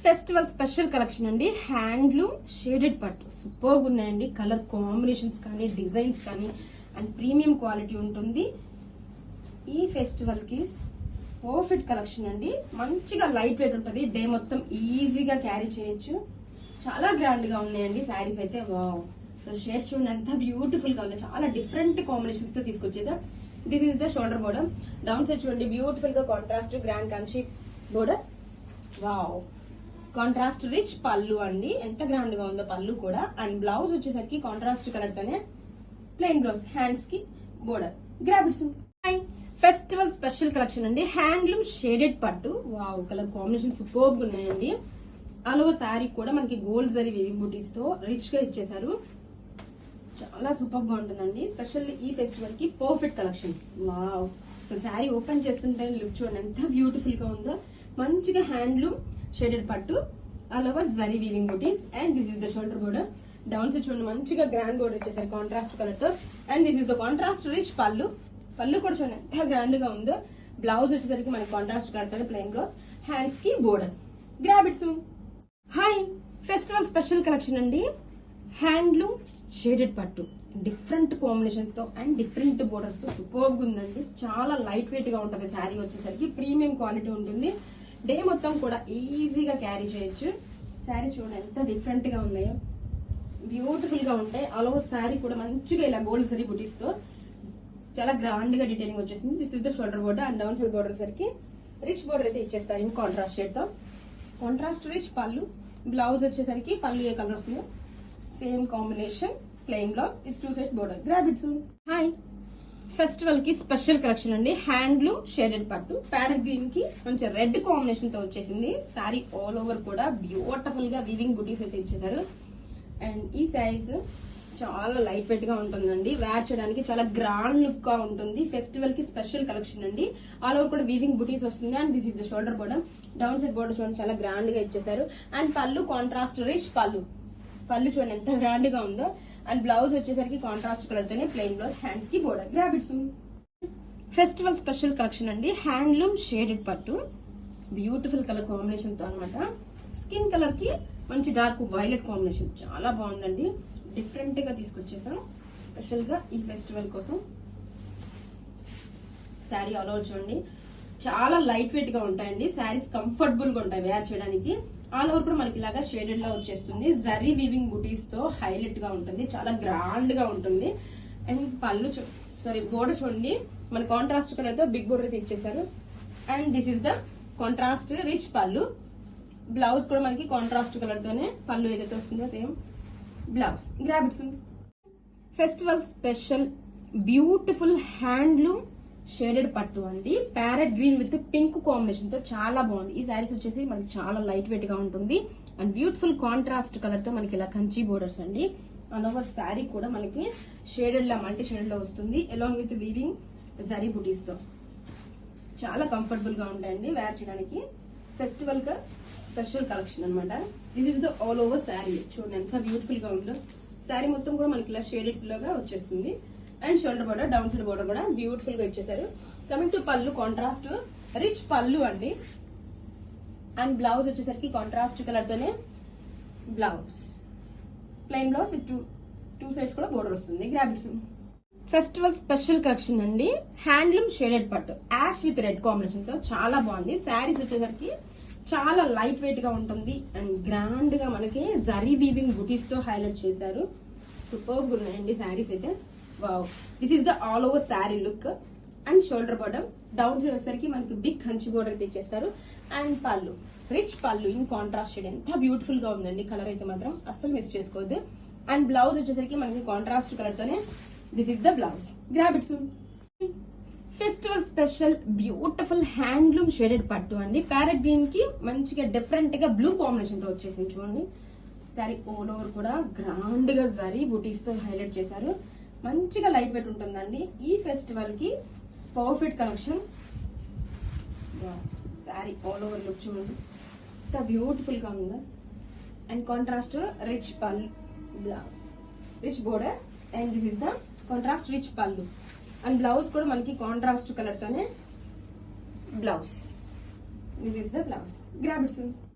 Festival special collection అండి. Handloom shaded పట్టు super ఉన్నాయండి. కలర్ కాంబినేషన్స్ కానీ డిజైన్స్ కానీ అండ్ ప్రీమియం క్వాలిటీ ఉంటుంది. ఈ ఫెస్టివల్ కి పర్ఫెక్ట్ కలెక్షన్ అండి. మంచిగా లైట్ వెయిట్ ఉంటుంది. డే మొత్తం ఈజీగా క్యారీ చేయొచ్చు. చాలా గ్రాండ్ గా ఉన్నాయండి శారీస్ అయితే. వావ్, షేడ్స్ చూడండి ఎంత బ్యూటిఫుల్ గా ఉంది. చాలా డిఫరెంట్ కాంబినేషన్స్ తో తీసుకొచ్చేసా. This is the shoulder border. Down side చూడండి బ్యూటిఫుల్ గా contrast grand Kanchi border. Wow, contrast rich పళ్ళు అండి. ఎంత గ్రాండ్ గా ఉందో పళ్ళు కూడా. అండ్ బ్లౌజ్ వచ్చేసరికి కాంట్రాస్ట్ కలర్ తోనే ప్లెయిన్ బ్లౌజ్, హ్యాండ్స్ కి border. Grab it. Festival special collection అండి. హ్యాండ్లూమ్ షేడెడ్ పట్టు. వావ్, కలర్ కాంబినేషన్ సూపర్ గా ఉన్నాయండి. ఆల్ ఓవర్ శారీ కూడా మనకి గోల్డ్ జరీ వీవింగ్ బూటీస్ తో రిచ్ గా ఇచ్చేసారు. చాలా సూపర్ గా ఉంటుందండి. స్పెషల్లీ ఈ ఫెస్టివల్ కి perfect collection. Wow, so sari open చేస్తుంటే లుక్ చూడండి ఎంత బ్యూటిఫుల్ గా ఉందో. మంచిగా హ్యాండ్లూమ్ షేడెడ్ పట్టు, ఆల్ ఓవర్ జరీ వీవింగ్ బూటీస్. And this is the shoulder border. Down side చూడండి మంచిగా గ్రాండ్ బోర్డర్ వచ్చేసరికి కాంట్రాస్ట్ కలర్ తో. And this is the contrast rich pallu. Pallu కూడా చూడండి ఎంత గ్రాండ్ గా ఉందో. బ్లౌజ్ వచ్చేసరికి మనకి కాంట్రాస్ట్ కలర్ తో ప్లెయిన్ బ్లౌజ్, హ్యాండ్స్ కి border. Grab it. Hi, festival special collection అండి. హ్యాండ్లూమ్ షేడెడ్ పట్టు డిఫరెంట్ కాంబినేషన్స్ తో అండ్ డిఫరెంట్ బోర్డర్స్ తో సూపర్ గా ఉందండి. చాలా లైట్ వెయిట్ గా ఉంటుంది శారీ వచ్చేసరికి. ప్రీమియం క్వాలిటీ ఉంటుంది. డే మొత్తం కూడా ఈజీగా క్యారీ చేయొచ్చు. శారీస్ చూడండి ఎంత డిఫరెంట్ గా ఉన్నాయో, బ్యూటిఫుల్ గా ఉంటాయి. ఆల్ ఓవర్ శారీ కూడా మంచిగా ఇలా గోల్డ్ జరీ బుటీస్ తో చాలా గ్రాండ్ గా డీటెయిలింగ్ వచ్చేసింది. This is the shoulder border. And down side border సరికి రిచ్ బోర్డర్ అయితే ఇచ్చేస్తారు ఇన్ కాంట్రాస్ట్ షేడ్ తో. కాంట్రాస్ట్ రిచ్ పళ్ళు. బ్లౌజ్ వచ్చేసరికి పళ్ళు ఏ కలర్ వస్తుందో same combination, plain blouse with 2 sides border. Grab it. Hi, festival కి స్పెషల్ కలెక్షన్ అండి. హ్యాండ్లూమ్ షేడెడ్ పట్టు ప్యారెట్ గ్రీన్ కి మంచి రెడ్ కాంబినేషన్ తో వచ్చేసింది. శారీ ఆల్ ఓవర్ కూడా బ్యూటిఫుల్ గా వీవింగ్ బుటీస్ అయితే ఇచ్చేసారు. అండ్ ఈ శారీస్ చాలా లైట్ వెయిట్ గా ఉంటుందండి. వేర్ చేయడానికి చాలా గ్రాండ్ లుక్ గా ఉంటుంది. ఫెస్టివల్ కి స్పెషల్ కలెక్షన్ అండి. ఆల్ ఓవర్ కూడా వీవింగ్ బుటీస్ వస్తుంది. And this is the shoulder border. Down side border చూడండి చాలా గ్రాండ్ గా ఇచ్చేసారు. అండ్ పళ్ళు కాంట్రాస్ట్ రిచ్ పళ్ళు. పళ్ళు చూడండి ఎంత గ్రాండ్ గా ఉందో. అండ్ బ్లౌజ్ వచ్చేసరికి కాంట్రాస్ట్ కలర్ తోనే ప్లెయిన్ బ్లౌజ్, హ్యాండ్స్ కి border. Grab it. Festival special collection అండి. హ్యాండ్లూమ్ షేడెడ్ పట్టు బ్యూటిఫుల్ కలర్ కాంబినేషన్ తో అనమాట. స్కిన్ కలర్ కి మంచి డార్క్ వైలెట్ కాంబినేషన్ చాలా బాగుందండి. డిఫరెంట్ గా తీసుకొచ్చేసాం స్పెషల్ గా ఈ ఫెస్టివల్ కోసం. శారీ ఆల్ ఓవర్ చూడండి చాలా లైట్ వెయిట్ గా ఉంటాయండి. శారీస్ కంఫర్టబుల్ గా ఉంటాయి వేర్ చేయడానికి. ఆల్ ఓవర్ కూడా మనకి ఇలాగా షేడెడ్ లా వచ్చేస్తుంది. జరీ వీవింగ్ బుటీస్ తో హైలైట్ గా ఉంటుంది. చాలా గ్రాండ్ గా ఉంటుంది. అండ్ పళ్ళు బోర్డర్ చూడండి మన కాంట్రాస్ట్ కలర్ తో బిగ్ బోర్డర్ అయితే ఇచ్చేసారు. And this is the contrast rich పళ్ళు. బ్లౌజ్ కూడా మనకి కాంట్రాస్ట్ కలర్ తోనే పళ్ళు ఏదైతే వస్తుందో same blouse. Grab it. Festival special beautiful handloom shaded పట్టు అండి. Parrot green with pink combination తో చాలా బాగుంది. ఈ శారీస్ వచ్చేసి మనకి చాలా లైట్ వెయిట్ గా ఉంటుంది. అండ్ బ్యూటిఫుల్ కాంట్రాస్ట్ కలర్ తో మనకి ఇలా కంచి బోర్డర్స్ అండి. ఆల్ ఓవర్ శారీ కూడా మనకి షేడెడ్ లా మల్టీ షేడెడ్ లో వస్తుంది. అలాంగ్ విత్ వీవింగ్ జరీ బుటీస్ తో చాలా కంఫర్టబుల్ గా ఉంటాయండి వేర్ చేయడానికి. ఫెస్టివల్ గా స్పెషల్ కలెక్షన్ అనమాట. This is the all over sari. చూడండి ఎంత బ్యూటిఫుల్ గా ఉందో. శారీ మొత్తం కూడా మనకి ఇలా షేడెడ్స్ లాగా వచ్చేస్తుంది. And shoulder border, down side border కూడా బ్యూటిఫుల్ గా ఇచ్చేసారు. కమింగ్ టు పళ్ళు కాంట్రాస్ట్ రిచ్ పళ్ళు అండి. అండ్ బ్లౌజ్ వచ్చేసరికి కాంట్రాస్ట్ కలర్ తోనే blouse, plain blouse with two sides కూడా బోర్డర్ వస్తుంది. Grab it. Festival special collection అండి. హ్యాండ్లూమ్ షేడెడ్ పట్టు యాష్ విత్ రెడ్ కాంబినేషన్ తో చాలా బాగుంది. శారీస్ వచ్చేసరికి చాలా లైట్ వెయిట్ గా ఉంటుంది. అండ్ గ్రాండ్ గా మనకి జరీ వీవింగ్ బుటీస్ తో హైలైట్ చేశారు. సూపర్ గా ఉన్నాయండి శారీస్ అయితే. Wow, this is the all over sari look. And shoulder bottom, down side వచ్చేసరికి మనకి బిగ్ కంచి బోర్డర్ అయితే ఇచ్చేస్తారు. అండ్ పళ్ళు రిచ్ పళ్ళు ఇన్ కాంట్రాస్ట్ షేడ్. ఎంత బ్యూటిఫుల్ గా ఉందండి. కలర్ అయితే మాత్రం అస్సలు మిస్ చేసుకోవద్దు. అండ్ బ్లౌజ్ వచ్చేసరికి మనకి కాంట్రాస్ట్ కలర్ తోనే this is the blouse. Grab it. Festival special beautiful handloom shaded పట్టు అండి. ప్యారెట్ గ్రీన్ కి మంచిగా డిఫరెంట్ గా బ్లూ కాంబినేషన్ తో వచ్చేసింది చూడండి. శారీ ఆల్ ఓవర్ కూడా గ్రాండ్ గా జరీ బుటీస్ తో హైలైట్ చేశారు. మంచిగా లైట్ వెయిట్ ఉంటుందండి. ఈ ఫెస్టివల్ కి perfect collection. Sari all over look చూడండి ఎంత బ్యూటిఫుల్ గా ఉందో. అండ్ కాంట్రాస్ట్ రిచ్ పళ్ళు, rich border. And this is the contrast rich పళ్ళు. అండ్ బ్లౌజ్ కూడా మనకి కాంట్రాస్ట్ కలర్ తోనే blouse. This is the blouse. Grab it.